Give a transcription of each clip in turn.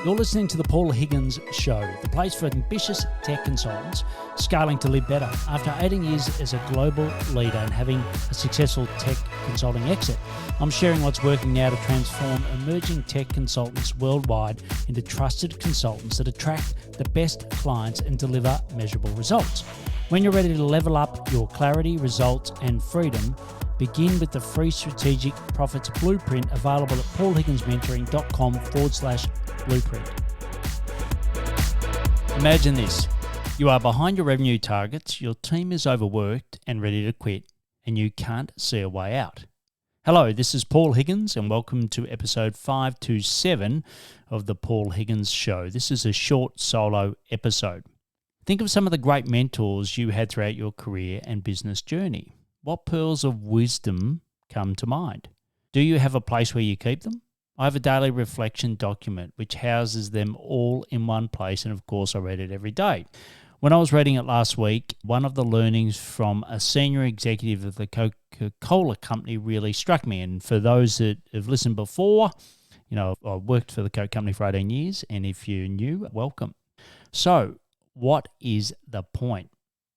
You're listening to The Paul Higgins Show, the place for ambitious tech consultants scaling to live better. After 18 years as a global leader and having a successful tech consulting exit, I'm sharing what's working now to transform emerging tech consultants worldwide into trusted consultants that attract the best clients and deliver measurable results. When you're ready to level up your clarity, results, and freedom, begin with the free Strategic Profits Blueprint available at paulhigginsmentoring.com/blueprint. Imagine this. You are behind your revenue targets, your team is overworked and ready to quit, and you can't see a way out. Hello, this is Paul Higgins, and welcome to episode 527 of The Paul Higgins Show. This is a short solo episode. Think of some of the great mentors you had throughout your career and business journey. What pearls of wisdom come to mind? Do you have a place where you keep them? I have a daily reflection document which houses them all in one place, and of course I read it every day. When I was reading it last week, one of the learnings from a senior executive of the Coca-Cola company really struck me. And for those that have listened before, I worked for the Coke company for 18 years, and if you're new, welcome. So, what is the point?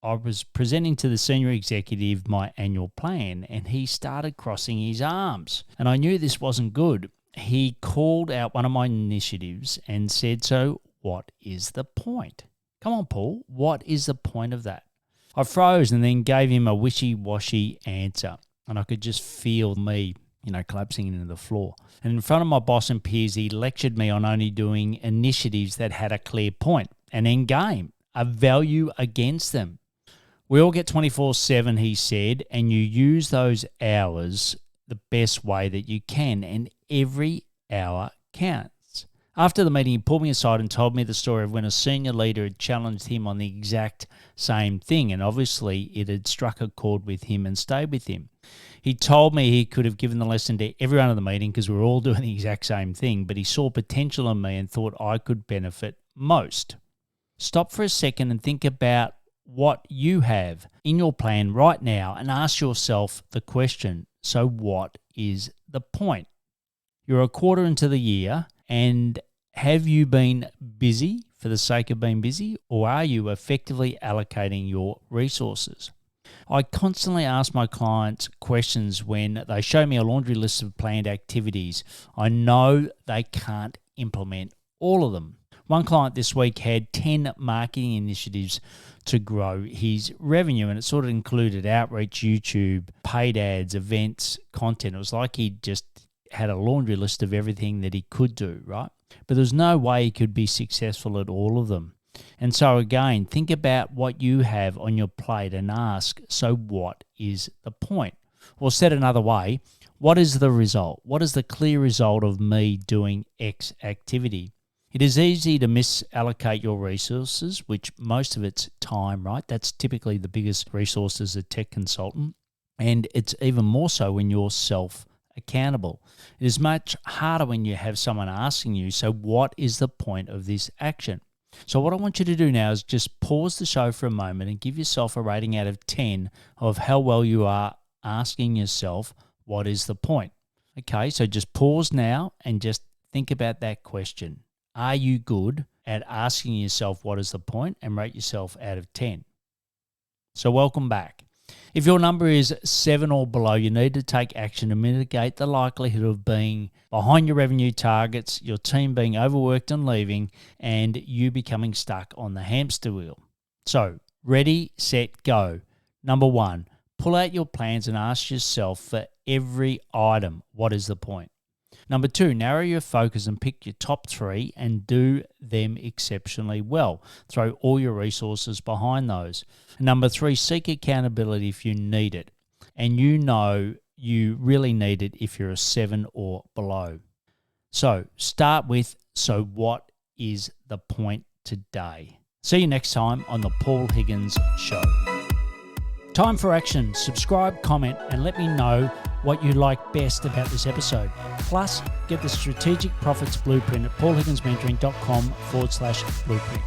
I was presenting to the senior executive my annual plan, and he started crossing his arms. And I knew this wasn't good. He called out one of my initiatives and said, "So what is the point? Come on, Paul, what is the point of that?" I froze and then gave him a wishy-washy answer, and I could just feel me, collapsing into the floor. And in front of my boss and peers, he lectured me on only doing initiatives that had a clear point, an end game, a value against them. We all get 24/7, he said, and you use those hours the best way that you can, and every hour counts. After the meeting, he pulled me aside and told me the story of when a senior leader had challenged him on the exact same thing, and obviously it had struck a chord with him and stayed with him. He told me he could have given the lesson to everyone at the meeting because we were all doing the exact same thing, but he saw potential in me and thought I could benefit most. Stop for a second and think about what you have in your plan right now and ask yourself the question, so what is the point? You're a quarter into the year, and have you been busy for the sake of being busy, or are you effectively allocating your resources? I constantly ask my clients questions when they show me a laundry list of planned activities. I know they can't implement all of them. One client this week had 10 marketing initiatives to grow his revenue, and it sort of included outreach, YouTube, paid ads, events, content. It was like he just had a laundry list of everything that he could do, right? But there's no way he could be successful at all of them. And so again, think about what you have on your plate and ask, so what is the point? Or said another way, what is the result? What is the clear result of me doing X activity? It is easy to misallocate your resources, which most of it's time, right? That's typically the biggest resource as a tech consultant. And it's even more so when you're self-accountable. It is much harder when you have someone asking you, so what is the point of this action? So what I want you to do now is just pause the show for a moment and give yourself a rating out of 10 of how well you are asking yourself, what is the point? Okay, so just pause now and just think about that question. Are you good at asking yourself what is the point, and rate yourself out of 10? So welcome back. If your number is 7 or below, you need to take action to mitigate the likelihood of being behind your revenue targets, your team being overworked and leaving, and you becoming stuck on the hamster wheel. So ready, set, go. Number 1, pull out your plans and ask yourself for every item, what is the point? Number 2, narrow your focus and pick your top 3 and do them exceptionally well. Throw all your resources behind those. Number 3, seek accountability if you need it. And you know you really need it if you're a 7 or below. So start with, so what is the point today? See you next time on The Paul Higgins Show. Time for action. Subscribe, comment, and let me know what you like best about this episode. Plus, get the Strategic Profits Blueprint at paulhigginsmentoring.com/blueprint.